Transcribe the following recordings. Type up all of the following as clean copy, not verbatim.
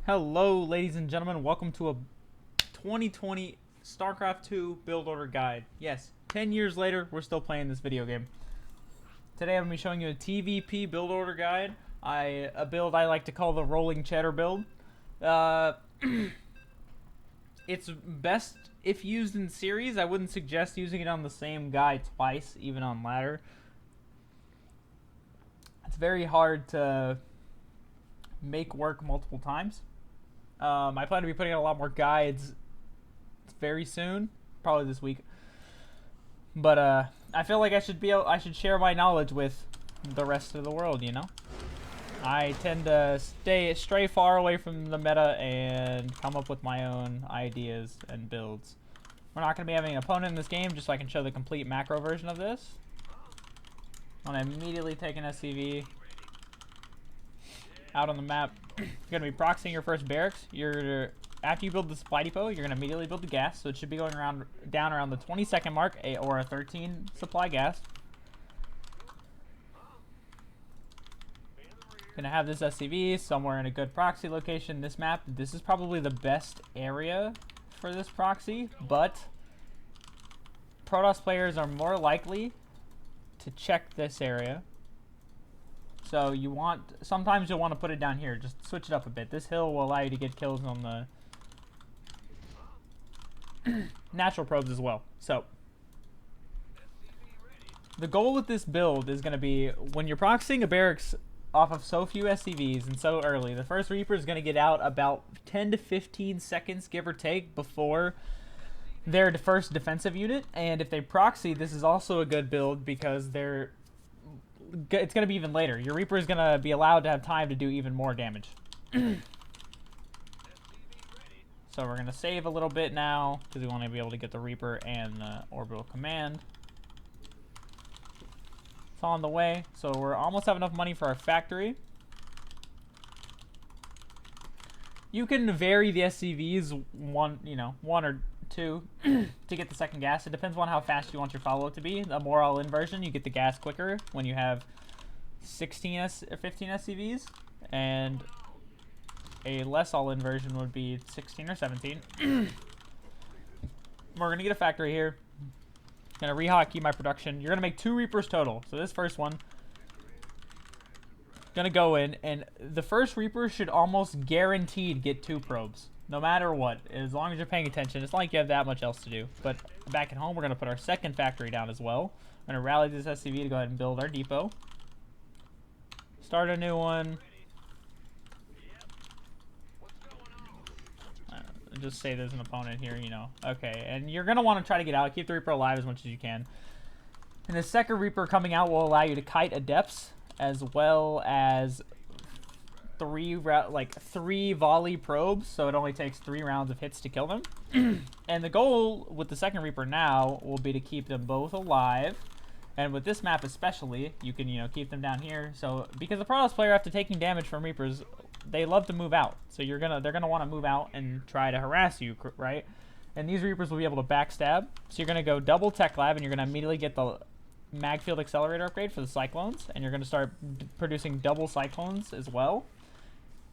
Hello, ladies and gentlemen. Welcome to a 2020 StarCraft 2 build order guide. Yes, 10 years later, we're still playing this video game. Today, I'm going to be showing you a TVP build order guide. A build I like to call the rolling cheddar build. It's best if used in series. I wouldn't suggest using it on the same guy twice, even on ladder. It's very hard to make work multiple times. I plan to be putting out a lot more guides very soon, probably this week. But I feel like I should share my knowledge with the rest of the world. You know, I tend to stray far away from the meta and come up with my own ideas and builds. We're not going to be having an opponent in this game, just so I can show the complete macro version of this. I'm going to immediately take an SCV out on the map. You're going to be proxying your first barracks. After you build the supply depot, you're going to immediately build the gas. So it should be going down around the 20-second mark, or a 13 supply gas. Going to have this SCV somewhere in a good proxy location. This map, this is probably the best area for this proxy, but Protoss players are more likely to check this area. So sometimes you'll want to put it down here. Just switch it up a bit. This hill will allow you to get kills on the natural probes as well. So the goal with this build is going to be, when you're proxying a barracks off of so few SCVs and so early, the first Reaper is going to get out about 10 to 15 seconds, give or take, before their first defensive unit. And if they proxy, this is also a good build because it's going to be even later. Your Reaper is going to be allowed to have time to do even more damage. So we're going to save a little bit now because we want to be able to get the Reaper and the orbital command. It's on the way. So we're almost have enough money for our factory. You can vary the SCVs one or two to get the second gas. It depends on how fast you want your follow-up to be. The more all-in version, you get the gas quicker when you have 15 SCVs, and a less all-in version would be 16 or 17. We're gonna get a factory here. Gonna rehotkey my production. You're gonna make 2 Reapers total. So this first one gonna go in, and the first Reaper should almost guaranteed get 2 probes. No matter what, as long as you're paying attention. It's not like you have that much else to do. But back at home, we're going to put our second factory down as well. We're going to rally this SCV to go ahead and build our depot. Start a new one. Just say there's an opponent here, you know. Okay, and you're going to want to try to get out. Keep the Reaper alive as much as you can. And the second Reaper coming out will allow you to kite adepts, as well as 3 volley probes, so it only takes 3 rounds of hits to kill them. And the goal with the second Reaper now will be to keep them both alive. And with this map especially, you can keep them down here. So because the Protoss player, after taking damage from Reapers, they love to move out. So they're gonna want to move out and try to harass you, right? And these Reapers will be able to backstab. So you're gonna go double Tech Lab, and you're gonna immediately get the Mag Field Accelerator upgrade for the Cyclones, and you're gonna start producing double Cyclones as well.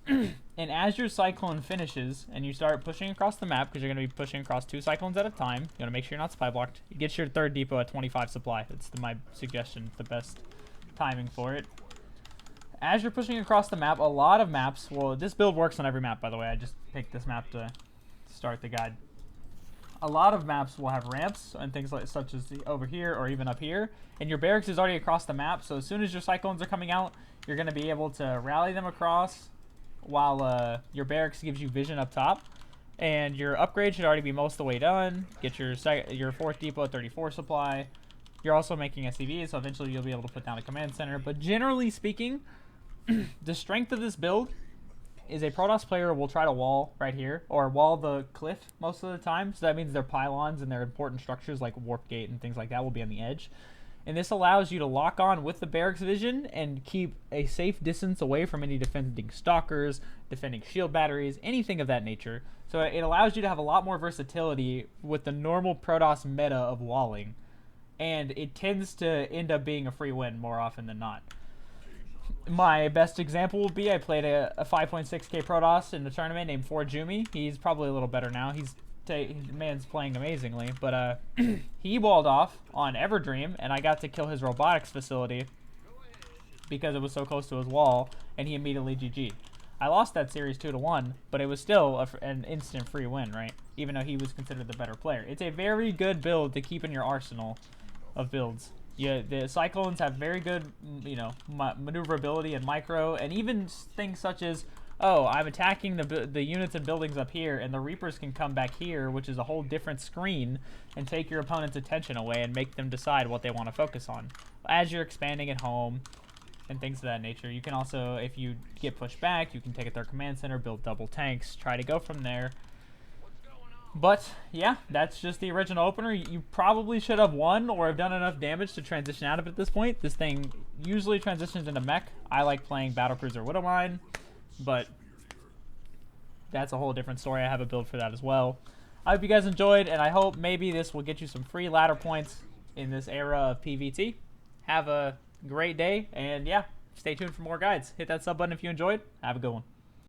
And as your Cyclone finishes and you start pushing across the map, because you're going to be pushing across 2 Cyclones at a time, you want to make sure you're not supply blocked. You get your third depot at 25 supply. That's my suggestion, the best timing for it. As you're pushing across the map, a lot of maps, well, this build works on every map, by the way. I just picked this map to start the guide. A lot of maps will have ramps and things such as over here or even up here. And your barracks is already across the map, so as soon as your Cyclones are coming out, you're going to be able to rally them across, while your barracks gives you vision up top. And your upgrade should already be most of the way done. Get your 4th depot at 34 supply. You're also making SCVs, so eventually you'll be able to put down a command center. But generally speaking, the strength of this build is a Protoss player will try to wall right here, or wall the cliff most of the time. So that means their pylons and their important structures like Warp Gate and things like that will be on the edge. And this allows you to lock on with the barracks vision and keep a safe distance away from any defending stalkers, defending shield batteries, anything of that nature. So it allows you to have a lot more versatility with the normal Protoss meta of walling. And it tends to end up being a free win more often than not. My best example would be I played a 5.6k Protoss in a tournament named Jumi. He's probably a little better now. Man's playing amazingly, but he walled off on Everdream, and I got to kill his robotics facility because it was so close to his wall, and he immediately GG'd. I lost that series 2-1, but it was still an instant free win, right? Even though he was considered the better player. It's a very good build to keep in your arsenal of builds. Yeah, the Cyclones have very good, you know, maneuverability and micro, and even things such as, oh, I'm attacking the units and buildings up here, and the Reapers can come back here, which is a whole different screen, and take your opponent's attention away and make them decide what they want to focus on. As you're expanding at home, and things of that nature. You can also, if you get pushed back, you can take it their command center, build double tanks, try to go from there. But yeah, that's just the original opener. You probably should have won or have done enough damage to transition out of it at this point. This thing usually transitions into mech. I like playing Battlecruiser Widowmine, but that's a whole different story. I have a build for that as well. I hope you guys enjoyed, and I hope maybe this will get you some free ladder points in this era of PvT. Have a great day, and yeah, stay tuned for more guides. Hit that sub button if you enjoyed. Have a good one.